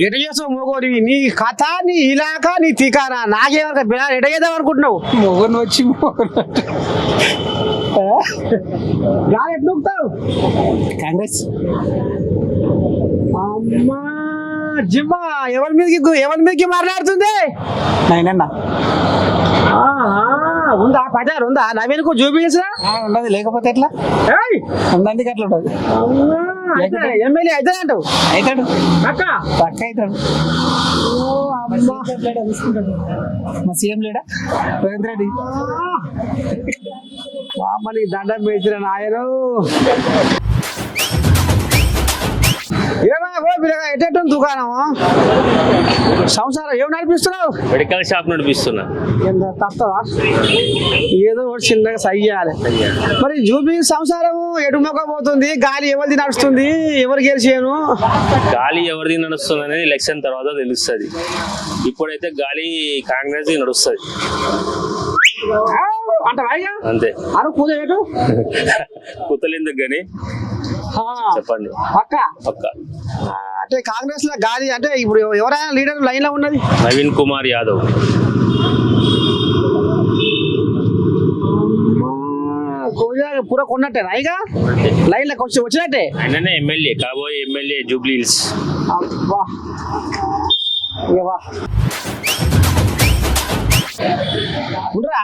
ఎట చేస్తావు మొగోడి నీ కథ నీ ఇలాక నీ తీకానా నాకేమన్నా ఎట చేద్దాం అనుకుంటున్నావు మొగన్ వచ్చి ఎట్ నొక్కుతావు కాంగ్రెస్ అమ్మా జిమ్మా ఎవరి మీదకి మాట్లాడుతుంది నాయనన్నా ఉందా పచారు ఉందా నవీన్కు చూపించా ఉండదు లేకపోతే ఎట్లా ఉన్నందుకు అట్లా ఉండదు ఎమ్మెల్యే అయితే అంటావు అవుతాడు అక్క పక్క అవుతాడు మా సీఎం లేడా రేవంత్ రెడ్డి మామని దండం పెట్టిన నాయను ఎట్టెట్టు దుకాణం సంసారం ఏం నడిపిస్తున్నావు మెడికల్ షాప్ నడిపిస్తున్నా తప్పదా ఏదో ఒకటి చిన్నగా సయ్యాలి మరి జూబీ సంసారం ఎటు పోతుంది గాలి ఎవరిది నడుస్తుంది ఎవరు గెలిచాను గాలి ఎవరిది నడుస్తుంది అనేది ఎలక్షన్ తర్వాత తెలుస్తుంది ఇప్పుడైతే గాలి కాంగ్రెస్ నడుస్తుంది అంతే కుతలేందుకు కానీ చెప్పండి పక్క పక్క అంటే కాంగ్రెస్ లో గాలి అంటే ఇప్పుడు ఎవరైనా లీడర్ లైన్ లో ఉన్నది నవీన్ కుమార్ యాదవ్ పూరా కొన్నట్టే ఇక లైన్ లో వచ్చినట్టే ఆయననే ఎమ్మెల్యే కాబోయే ఎమ్మెల్యే జూబ్లీ హిల్స్ అబ్బా ఉండరా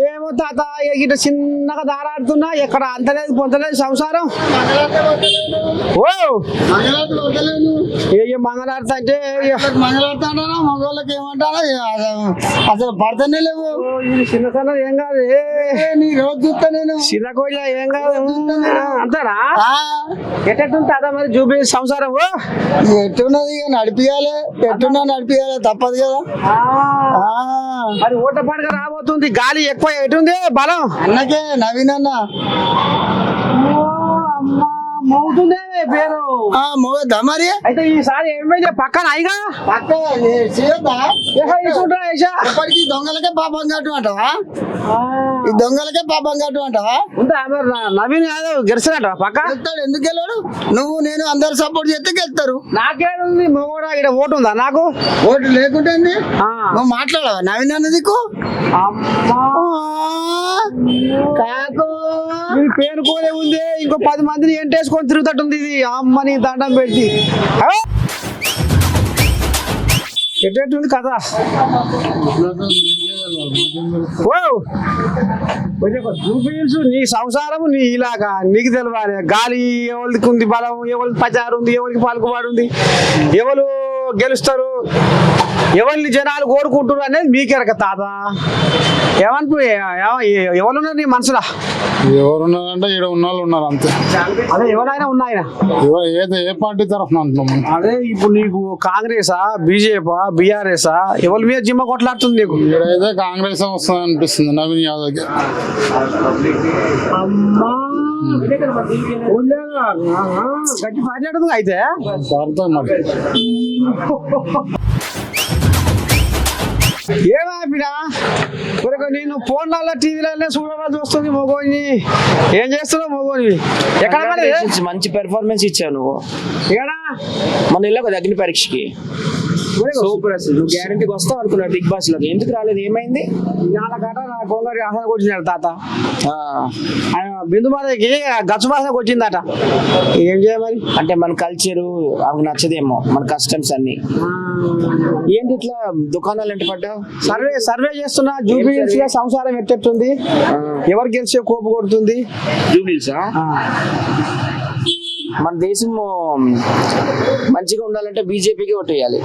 ఏమో తాత ఇట చిన్నగా దారాడుతున్నా ఎక్కడ అంతలేదు పొందలేదు సంసారం ఏ మంగళారత అంటే మంగళారత మగవాళ్ళకి ఏమంటారా అసలు భర్తనే లేవు చిన్న సన్న ఏం కాదు నీ రోజు చూస్తా నేను చిన్న కోయిల ఏం కాదు అంటారా ఎట్టుంది తాత మరి చూపి సంసారం ఎట్టున్నది నడిపియాలి ఎట్టున్నా నడిపియాలి తప్పదు కదా మరి ఓట పండుగ రాబోతుంది గాలి ఎక్కువ ఎటుంది బలం అన్నకే నవీన్ అన్న మౌతుందే పేరు మరి అయితే ఈసారి ఎమ్మెల్యే పక్కన అయిగా ఎప్పటికీ దొంగలకే పాపం కట్టు అంటావా ఈ దొంగలకే పాపం కట్టు అంటావా ఉంటా నవీన్ యాదవ్ గెలిచినట్ట పక్క వెళ్తాడు ఎందుకు వెళ్ళాడు నువ్వు నేను అందరు సపోర్ట్ చేస్తే గెలుస్తారు నాకేడుంది మొగోడా ఇక్కడ ఓటు ఉందా నాకు ఓటు లేకుంటే నువ్వు మాట్లాడవా నవీన్ అన్న దిక్కు పేరుకోలే ఉంది ఇంకో 10 మందిని ఎంటేసుకొని తిరుగుతట్టుంది ఇది అమ్మని దండం పెట్టి ఎట్టేటుంది కదా చూపించు నీ సంసారం నీ ఇలాగా నీకు తెలవాలి గాలి ఎవరికి ఉంది బలం ఎవరికి పచారు ఉంది ఎవరికి పలుకుబాటు ఉంది ఎవరు గెలుస్తారు ఎవరిని జనాలు కోరుకుంటారు అనేది మీకెరక తాత ఎవరున్నారు నీ మనసులా ఎవరున్నారంటే ఇక్కడ ఉన్న వాళ్ళు ఉన్నారు అంతే అదే ఎవరైనా ఉన్నాయన ఏ పార్టీ తరఫున అంటున్నాం అదే ఇప్పుడు నీకు కాంగ్రెసా బీజేపీ బీఆర్ఎస్ ఎవరి మీద జిమ్మ కొట్లాడుతుంది నీకు ఇక్కడైతే కాంగ్రెస్ వస్తుంది అనిపిస్తుంది నవీన్ యాదవ్ కి గట్టి మాట్లాడుతుంది అయితే మరి ఏమైనా నేను ఫోన్లలో టీవీలలో చూడవలసి వస్తుంది మొగోని ఏం చేస్తున్నావు మొగోని ఎక్కడ మంచి పెర్ఫార్మెన్స్ ఇచ్చావు నువ్వు ఏడా మన ఇల్లు కదా అగ్ని పరీక్షకి సూపర్ అసలు నువ్వు గ్యారంటీకి వస్తావు అనుకున్నా బిగ్ బాస్ లోకి ఎందుకు రాలేదు ఏమైంది కొందరి ఆసనకు వచ్చినాడు తాత బిందు మాదకి గచ్చు మాసనకు వచ్చిందట ఏం చేయమని అంటే మన కల్చరు అవి నచ్చదేమో మన కస్టమ్స్ అన్ని ఏంటి ఇట్లా దుకాణాలు ఎంట పడ్డావు సర్వే చేస్తున్నా జూబిలీస్ గా సంసారం ఎట్టెట్టుంది ఎవరు గెలిచే కోపు కొడుతుంది జూబిలీసా మన దేశం మంచిగా ఉండాలంటే బీజేపీకి ఓటు వేయాలి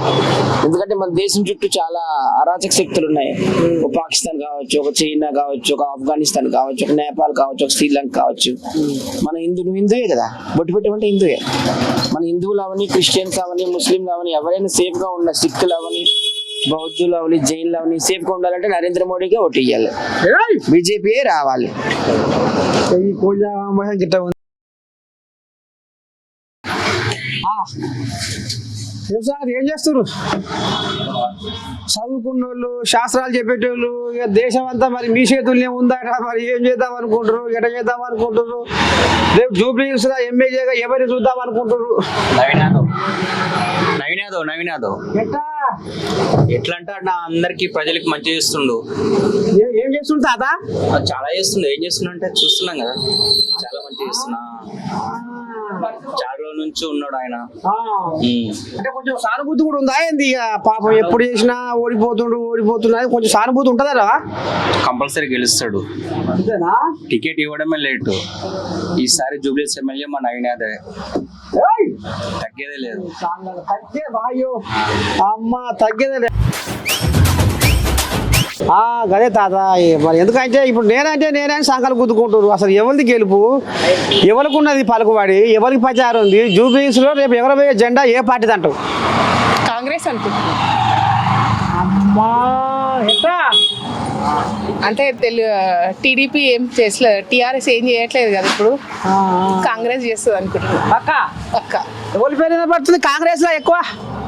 ఎందుకంటే మన దేశం చుట్టూ చాలా అరాచక శక్తులు ఉన్నాయి ఒక పాకిస్తాన్ కావచ్చు ఒక చైనా కావచ్చు ఒక ఆఫ్ఘనిస్తాన్ కావచ్చు ఒక నేపాల్ కావచ్చు ఒక శ్రీలంక కావచ్చు మన నువ్వు హిందువే కదా బొట్టు పెట్టమంటే హిందువే మన హిందువులు అవని క్రిస్టియన్స్ అవని ముస్లింలు అవని ఎవరైనా సేఫ్ గా ఉన్న సిక్కులు అవని బౌద్ధులు అవని జైన్లు అవని సేఫ్ గా ఉండాలంటే నరేంద్ర మోడీకే ఓటు వేయాలి బీజేపీ రావాలి ఏం చేస్తున్నారు? చదువుకున్న వాళ్ళు, శాస్త్రాలు చెప్పేటోళ్ళు, ఇక దేశం అంతా మరి మీ చేతుల్నే ఉందట. మరి ఏం చేద్దాం అనుకుంటారు, ఎట చేద్దాం అనుకుంటారు? రేపు జూబ్లీ హిల్స్ ఎమ్మెల్యేగా ఎవరిని చూద్దాం అనుకుంటారు? నవీన్ యాదవ్ ఎట్లా ఎట్లా అంటే నా అందరికి ప్రజలకు మంచి చేస్తుండు. ఏం చేస్తుంటా తాత? చాలా చేస్తుండు. ఏం చేస్తున్నా అంటే చూస్తున్నాం కదా, చాలా మంచి చేస్తున్నా. చాలా రోజుల నుంచి ఉన్నాడు ఆయన. అంటే కొంచెం సానుభూతి కూడా ఉందా ఏంది? ఇక పాపం ఎప్పుడు చేసినా ఓడిపోతున్నా కొంచెం సానుభూతి ఉంటుందా? కంపల్సరీ గెలుస్తాడు. అంతేనా? టికెట్ ఇవ్వడమే లేటు. ఈసారి జూబ్లీ ఎమ్మెల్యే మా నవీన్ యాదవ్, తగ్గేదే లేదు. అమ్మ తగ్గేదే. గదే తాత. మరి ఎందుకంటే ఇప్పుడు నేనే సంకలు గుద్దుకుంటారు. అసలు ఎవరిది గెలుపు, ఎవరికి ఉన్నది పలుకుబడి, ఎవరికి ప్రచారం ఉంది? జూబ్లీస్ లో రేపు ఎవరు పోయే జెండా ఏ పార్టీది అంటావు? కాంగ్రెస్ అనుకుంటున్నాను. అమ్మా ఎట్లా అంటే టీడీపీ ఏం చేసలేదు, టీఆర్ఎస్ ఏం చేయట్లేదు కదా ఇప్పుడు. కాంగ్రెస్ చేస్తుంది అనుకుంటున్నాను. పక్క ఎవరి పేరు పడుతుంది కాంగ్రెస్ లో ఎక్కువ?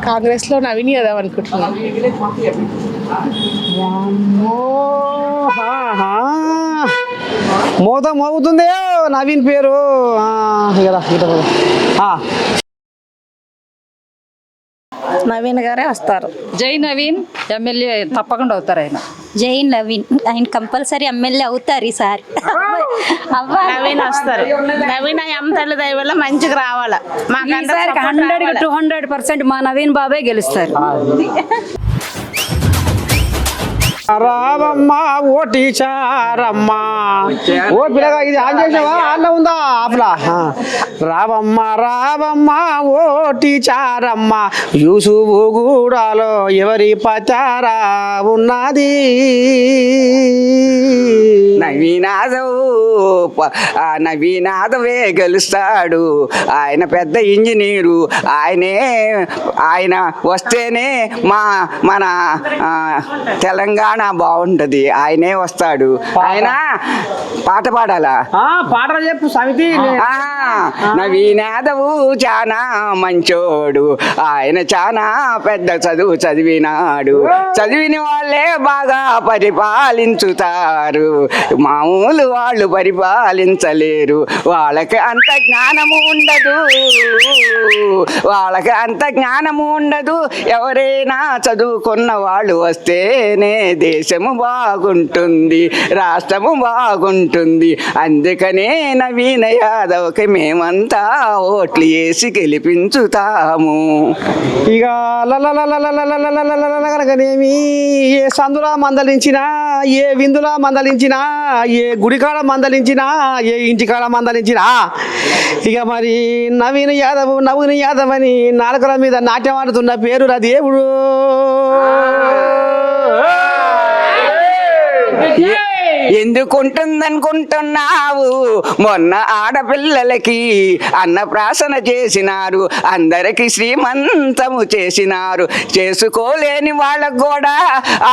కాంగ్రెస్ లో నవీన్ యాదవ్ అనుకుంటున్నాను. మోగుతుంది నవీన్ పేరు. నవీన్ గారే వస్తారు. జై నవీన్ ఎమ్మెల్యే తప్పకుండా అవుతారు ఆయన. జై నవీన్, ఆయన కంపల్సరీ ఎమ్మెల్యే అవుతారు ఈసారి. నవీన్ వస్తారు. నవీన్ అమ్మతల్లి దయ వల్ల మంచిగా రావాలా. 100% మా నవీన్ బాబే గెలుస్తారు. రావమ్మ ఓటి చారమ్మా. ఓ పిల్లగా ఇది ఆన్ చేసావా? అన్న ఉందా ఆపలా? రావమ్మ ఓటి చారమ్మ, యూసుఫు గూడాలో ఎవరి పచారా ఉన్నది? నవీనాథవే గెలుస్తాడు. ఆయన పెద్ద ఇంజనీరు. ఆయన వస్తేనే మన తెలంగాణ బాగుంటది. ఆయనే వస్తాడు. ఆయన పాట పాడాలా? పాటలు చెప్పు సమితి. నవీన్ యాదవ్ చాలా మంచోడు. ఆయన చాలా పెద్ద చదువు చదివినాడు. చదివిన వాళ్ళే బాగా పరిపాలించుతారు. మామూలు వాళ్ళు పరిపాలించలేరు. వాళ్ళకి అంత జ్ఞానము ఉండదు. ఎవరైనా చదువుకున్న వాళ్ళు వస్తేనే దేశము బాగుంటుంది, రాష్ట్రము బాగుంటుంది. అందుకనే నవీన్ యాదవ్కి మేమంతా ఓట్లు వేసి గెలిపించుతాము. ఇక లలనేమి ఏ సందులా మందలించినా, ఏ విందులా మందలించినా, ఏ గుడికాడ మందలించినా, ఏ ఇంటికాడ మందలించినా, ఇక మరి నవీన్ యాదవ్ అని నాలుకల మీద నాట్యం ఆడుతున్న పేరు రా దేవుడు. ఎందుకుంటుందనుకుంటున్నావు? మొన్న ఆడపిల్లలకి అన్నప్రాసన చేసినారు. అందరికి శ్రీమంతము చేసినారు. చేసుకోలేని వాళ్ళకు కూడా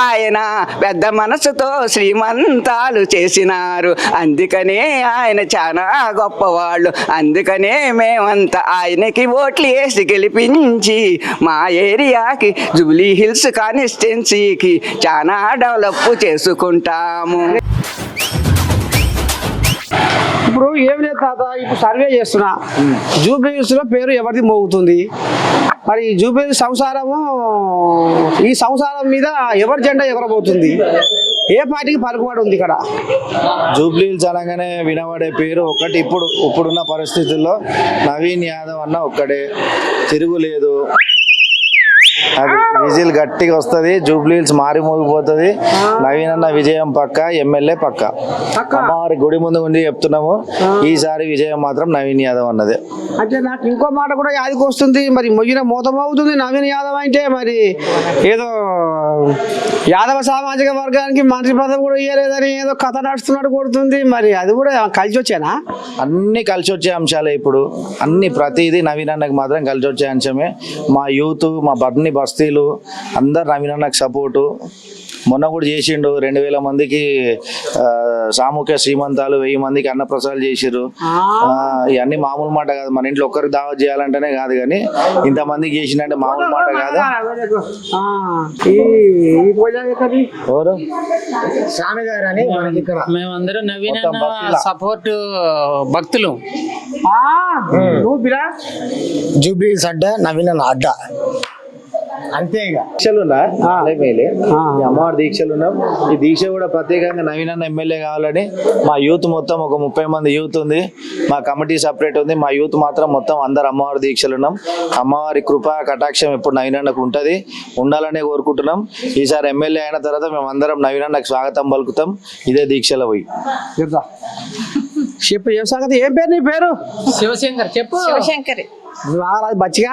ఆయన పెద్ద మనసుతో శ్రీమంతాలు చేసినారు. అందుకనే ఆయన చాలా గొప్పవాళ్ళు. అందుకనే మేమంతా ఆయనకి ఓట్లు వేసి గెలిపించి మా ఏరియాకి జూబ్లీ హిల్స్ కాన్స్టిట్యున్సీకి చాలా డెవలప్ చేసుకుంటాము. ఇప్పుడు ఏం లేదు తాత, ఇప్పుడు సర్వే చేస్తున్నా. జూబ్లీ హిల్స్ లో పేరు ఎవరిది మోగుతుంది? మరి జూబ్లీ సంసారము, ఈ సంసారం మీద ఎవరి జెండా ఎగరబోతుంది? ఏ పార్టీకి పలుకుబడి ఉంది ఇక్కడ? జూబ్లీ హిల్స్ అనగానే వినబడే పేరు ఒకటి. ఇప్పుడున్న పరిస్థితుల్లో నవీన్ యాదవ్ అన్న ఒక్కడే, తిరుగులేదు. అది విజిల్ గట్టిగా వస్తుంది. Jubilee hills మారిమోగిపోతుంది. నవీన్ అన్న విజయం పక్క, ఎమ్మెల్యే పక్క. అమ్మవారి గుడి ముందు ఉండి చెప్తున్నాము, ఈసారి విజయం మాత్రం నవీన్ యాదవ్ అన్నదే. అంటే నాకు ఇంకో మాట కూడా యాదికి వస్తుంది. మరి మొయ్యిన మోతమవుతుంది నవీన్ యాదవ్ అంటే. మరి ఏదో యాదవ సామాజిక వర్గానికి మంత్రి పదవి కూడా ఇవ్వలేదని ఏదో కథ నడుస్తున్నట్టు కొడుతుంది. మరి అది కూడా కలిసి వచ్చేనా? అన్ని కలిసి వచ్చే అంశాలే ఇప్పుడు. ప్రతిదీ నవీన్ అన్నకి మాత్రం కలిసి వచ్చే అంశమే. మా యూత్, మా బస్తీలు అందరు నవీన్ అన్నకి సపోర్టు. మొన్న కూడా చేసిండు 2000 మందికి సామూహిక శ్రీమంతాలు, 1000 మందికి అన్నప్రసాదాలు చేసిర్రు. ఇవన్నీ మామూలు మాట కాదు. మన ఇంట్లో ఒక్కరికి దావత్ చేయాలంటేనే కాదు, కానీ ఇంతమందికి చేసిందంటే మామూలు మాట కాదు. ఎవరు స్వామి గారు అని మనకి ఇక్కడ మేమందరం నవీన్ మొత్తం భక్తులా? సపోర్ట్ భక్తులు. నువ్వు బిరా జూబ్లీస్ అడ్డ నవీన అడ్డ అంతే ఇక దీక్షలున్నా మేలే ఈ అమ్మవారి దీక్షలున్నాం. ఈ దీక్ష కూడా ప్రత్యేకంగా నవీనన్న ఎమ్మెల్యే కావాలని మా యూత్ మొత్తం ఒక 30 మంది యూత్ ఉంది. మా కమిటీ సపరేట్ ఉంది. మా యూత్ మాత్రం మొత్తం అందరు అమ్మవారి దీక్షలున్నాం. అమ్మవారి కృప కటాక్షం ఎప్పుడు నవీనన్నకు ఉంటుంది, ఉండాలనే కోరుకుంటున్నాం. ఈసారి ఎమ్మెల్యే అయిన తర్వాత మేము అందరం నవీనన్నకు స్వాగతం పలుకుతాం ఇదే దీక్షలో పోయి. చెప్పు ఏం సంగతి? ఏం పేరు నీ పేరు? శివశంకర్ చెప్పు. శివశంకరి బచ్చిగా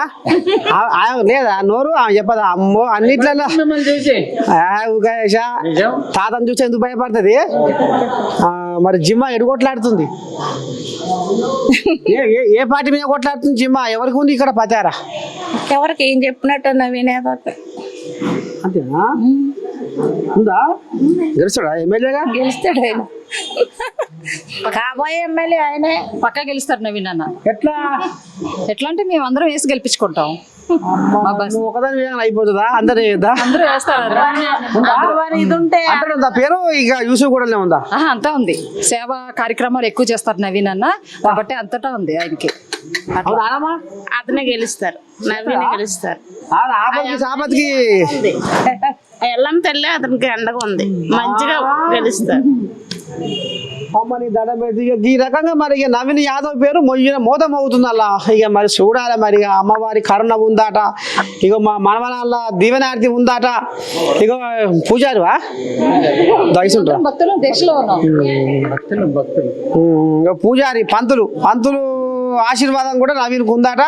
లేదా నోరు చెప్పదా? అమ్మో అన్నిట్లలో తాతను చూసి ఎందుకు భయపడుతుంది? మరి జిమ్మ ఎడు కొట్లాడుతుంది? ఏ పార్టీ మీద కొట్లాడుతుంది జిమ్మ? ఎవరికి ఉంది ఇక్కడ పతారా? ఎవరికి ఏం చెప్పినట్టు నవీన్ యాదవ్ అంతేనా? ఉందా? గెలుస్తాడా ఎమ్మెల్యేగా? గెలుస్తాడు ఆయన, కాబోయే ఎమ్మెల్యే ఆయనే. పక్కా గెలుస్తారు నవీన్ అన్న. ఎట్లా ఎట్లా అంటే మేము అందరం వేసి గెలిపించుకుంటాం. మా బస్ నువ్వు ఒకదాని విధంగా అయిపోతుందా? అందరూ వేద్దా? అందరూ వేస్తారు. ఇది ఉంటే అంటే ఉందా పేరు? ఇక యూసుఫ్ కూడా ఉందా? అంతా ఉంది. సేవా కార్యక్రమాలు ఎక్కువ చేస్తారు నవీన్ అన్న, కాబట్టి అంతటా ఉంది ఆయనకి. అతనే గెలుస్తారు, నవీనే గెలుస్తారు. ఆపత్కి ఎల్లం తెల్లే అతనికి అండగా ఉంది, మంచిగా గెలుస్తారు. అమ్మని దండం పెట్టి ఇక ఈ రకంగా మరి ఇక నవీన్ యాదవ్ పేరు మోతం అవుతుంది అలా. ఇక మరి చూడాలి మరి ఇక అమ్మవారి కరుణ ఉందాట, ఇక మా మనవరాళ్ళ దీవెనార్తి ఉందాట. ఇక పూజారివా దయసుంటా భక్తులు దేశంలో ఉన్నాం. ఇక పూజారి పంతులు ఆశీర్వాదం కూడా నవీన్కు ఉందాట.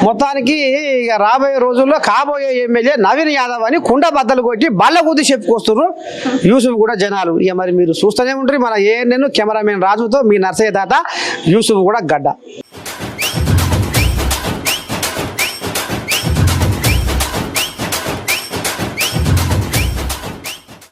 మొత్తానికి ఇక రాబోయే రోజుల్లో కాబోయే ఎమ్మెల్యే నవీన్ యాదవ్ అని కుండ బద్దలు కొట్టి బల్ల కొద్ది చెప్పుకొస్తున్నారు యూసుఫ్ కూడా జనాలు. ఇక మరి మీరు చూస్తూనే ఉంటారు. మన ఏఎన్ఎన్ కెమెరామెన్ రాజుతో మీ నర్సయ్య తాత యూసుఫ్ కూడా గడ్డ.